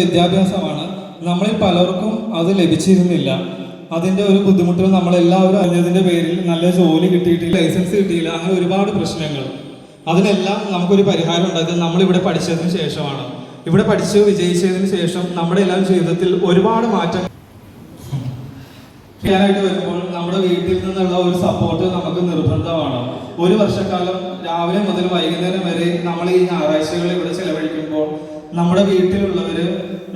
വിദ്യാഭ്യാസമാണ്. നമ്മളിൽ പലർക്കും അത് ലഭിച്ചിരുന്നില്ല. അതിൻ്റെ ഒരു ബുദ്ധിമുട്ടുകൾ നമ്മളെല്ലാവരും അറിഞ്ഞതിൻ്റെ പേരിൽ നല്ല ജോലി കിട്ടിയിട്ടില്ല, ലൈസൻസ് കിട്ടിയില്ല, അങ്ങനെ ഒരുപാട് പ്രശ്നങ്ങൾ. അതിനെല്ലാം നമുക്കൊരു പരിഹാരം ഉണ്ടായത് നമ്മളിവിടെ പഠിച്ചതിന് ശേഷമാണ്. ഇവിടെ പഠിച്ച് വിജയിച്ചതിന് ശേഷം നമ്മുടെ എല്ലാം ജീവിതത്തിൽ ഒരുപാട് മാറ്റം ചെയ്യാനായിട്ട് വരുമ്പോൾ നമ്മുടെ വീട്ടിൽ നിന്നുള്ള ഒരു സപ്പോർട്ട് നമുക്ക് നിർബന്ധമാണ്. ഒരു വർഷക്കാലം രാവിലെ മുതൽ വൈകുന്നേരം വരെ നമ്മൾ ഈ ഞായറാഴ്ചകൾ ഇവിടെ ചെലവഴിക്കുമ്പോൾ നമ്മുടെ വീട്ടിലുള്ളവർ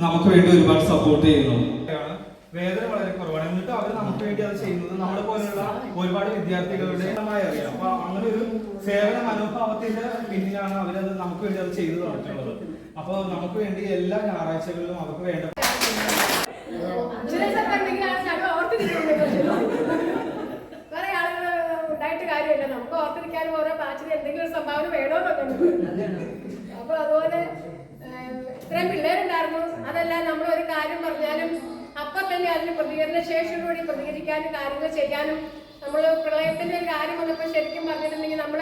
നമുക്ക് വേണ്ടി ഒരുപാട് സപ്പോർട്ട് ചെയ്യുന്നു. വേദന വളരെ കുറവാണ്, എന്നിട്ട് അവർ നമുക്ക് വേണ്ടി അത് ചെയ്യുന്നത് നമ്മളെ പോലെയുള്ള ഒരുപാട് വിദ്യാർത്ഥികളുടെ അറിയാം. അപ്പൊ അങ്ങനെ ഒരു സേവന മനോഭാവത്തിന്റെ പിന്നിലാണ് അവരത് നമുക്ക് വേണ്ടി അത് ചെയ്തു തന്നിട്ടുള്ളത്. അപ്പോൾ നമുക്ക് വേണ്ടി എല്ലാ ഞായറാഴ്ചകളിലും അവർക്ക് വേണ്ട കാര്യമില്ല, നമുക്ക് ഓർത്തിരിക്കാനും ഓരോ ബാച്ചിന് എന്തെങ്കിലും ഒരു സംഭാവന വേണമെന്നുണ്ട്. അപ്പൊ അതുപോലെ ഇത്രയും പിള്ളേരുണ്ടായിരുന്നു. അതെല്ലാം നമ്മൾ ഒരു കാര്യം പറഞ്ഞാലും അപ്പം തന്നെ അതിന് പ്രതികരണ ശേഷിയോടുകൂടി പ്രതികരിക്കാനും കാര്യങ്ങൾ ചെയ്യാനും. നമ്മൾ പ്രളയത്തിന്റെ ഒരു കാര്യം വന്നപ്പോൾ ശരിക്കും പറഞ്ഞിട്ടുണ്ടെങ്കിൽ നമ്മൾ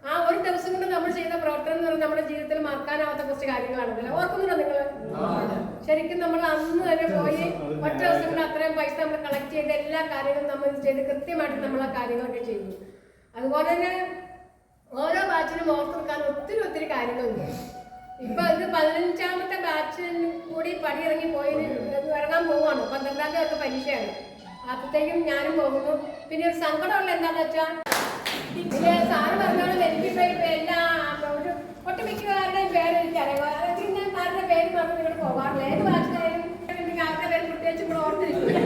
ആ ഒരു ദിവസം കൊണ്ട് നമ്മൾ ചെയ്ത പ്രവർത്തനം എന്ന് പറഞ്ഞാൽ നമ്മുടെ ജീവിതത്തിൽ മറക്കാനാവാത്ത കുറച്ച് കാര്യങ്ങളാണല്ലോ. ഓർക്കുന്നുണ്ടോ നിങ്ങൾ? ശരിക്കും നമ്മൾ അന്ന് തന്നെ പോയി ഒറ്റ ദിവസം കൊണ്ട് അത്രയും പൈസ നമ്മൾ കളക്ട് ചെയ്ത് എല്ലാ കാര്യങ്ങളും നമ്മൾ ചെയ്ത് കൃത്യമായിട്ട് നമ്മൾ ആ കാര്യങ്ങളൊക്കെ ചെയ്തു. അതുപോലെ തന്നെ ഓരോ ബാച്ചിനും ഓർത്തെടുക്കാൻ ഒത്തിരി കാര്യങ്ങളുണ്ട്. ഇപ്പൊ ഇത് 15ാമത്തെ ബാച്ചിന് കൂടി പടിയിറങ്ങി പോയി ഇറങ്ങാൻ പോവുകയാണ്. 12ാം തീയതി അവർക്ക് പരീക്ഷയാണ്. അപ്പോഴത്തേക്കും ഞാനും പോകുന്നു. പിന്നെ ഒരു സങ്കടമുള്ള എന്താണെന്ന് വെച്ചാൽ ഇതില് സാറ് പറഞ്ഞോളം എനിക്ക് എല്ലാ ഒരു ഒട്ടുമിക്കവാരുടെയും പേര് എനിക്കറിയാം. ഞാൻ സാറിന്റെ പേര് പറഞ്ഞ് നിങ്ങൾ പോകാറില്ല. ഏത് ബാച്ചിലായാലും അവരുടെ പേര് പ്രത്യേകിച്ച് ഇവിടെ ഓർത്തിരിക്കില്ല.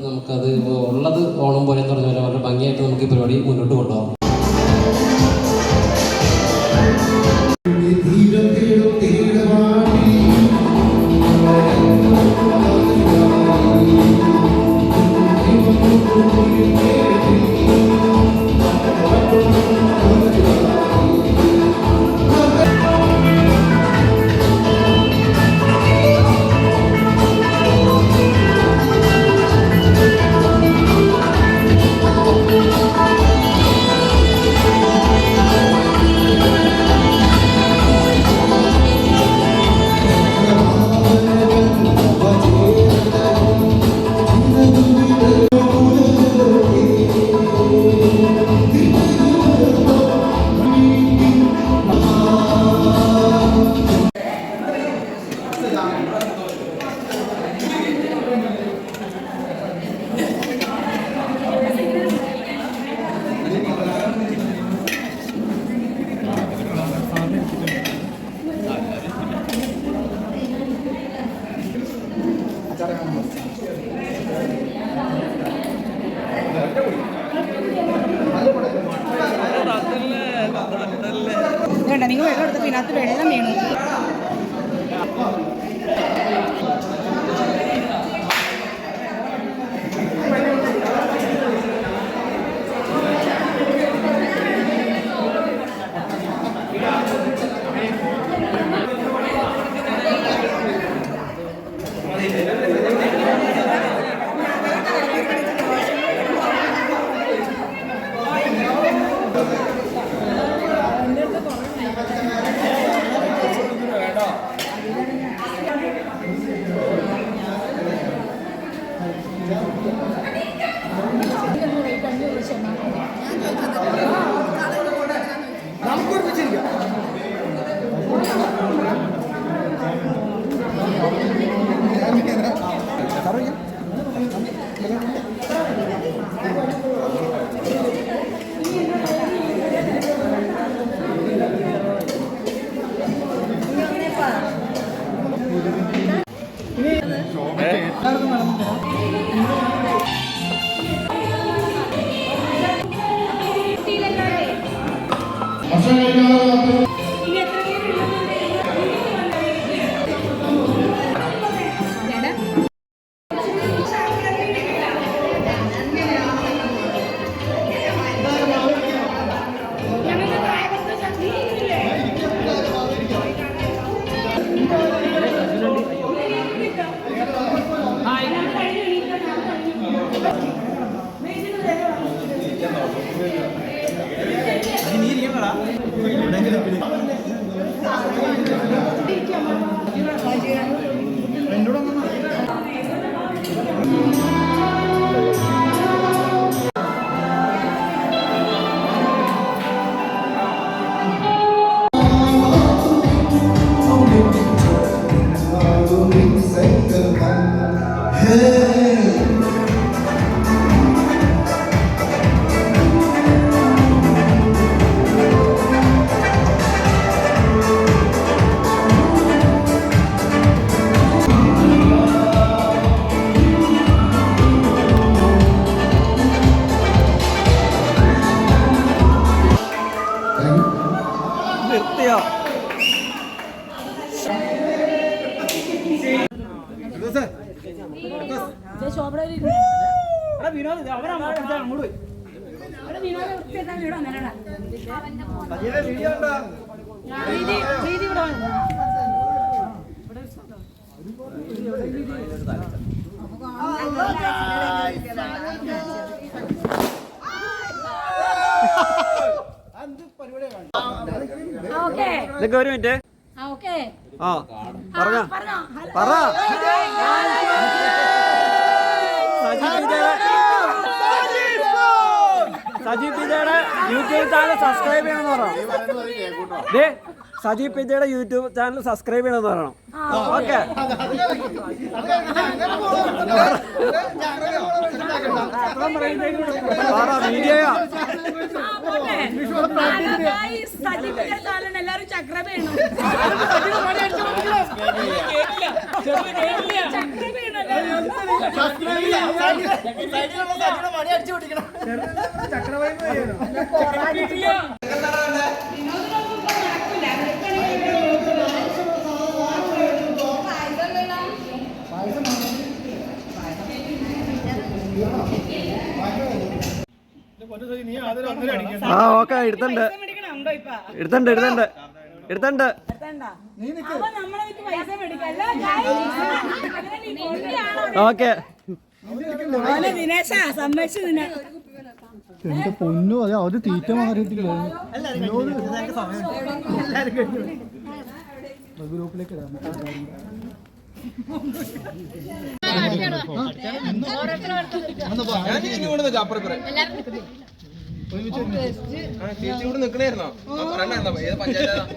നമുക്കത് ഉള്ളത് ഓണം പോലെ എന്ന് പറഞ്ഞ പോലെ വളരെ ഭംഗിയായിട്ട് നമുക്ക് ഈ പരിപാടി മുന്നോട്ട് കൊണ്ടുപോകാം. വേണ്ട, നിങ്ങൾ വെള്ളം എടുത്തപ്പോൾ ഇതിനകത്ത് വെള്ളം വീണു. ഇതൊക്കെ ഒരു മിനിറ്റ്. ആ പറഞ്ഞോ പറ. സജീവ് പിജയുടെ യൂട്യൂബ് ചാനൽ സബ്സ്ക്രൈബ് ചെയ്യണമെന്ന് പറയണം. സജീവ് പിജയുടെ യൂട്യൂബ് ചാനൽ സബ്സ്ക്രൈബ് ചെയ്യണമെന്ന് പറയണം. ഓക്കെ വീഡിയോയാ. എല്ലാരും ചക്ര വേണം. ആ ഓക്കെ എടുത്തണ്ട്. ഓക്കെ ദിനേശ സമ്മതിച്ചു. എന്റെ പൊന്നു അതെ അവര് തീറ്റ മാറിയിട്ടില്ല. ഗ്രൂപ്പിലേക്ക് ഇടാം. നിക്കണായിരുന്നോ ഏത് പഞ്ചായത്ത്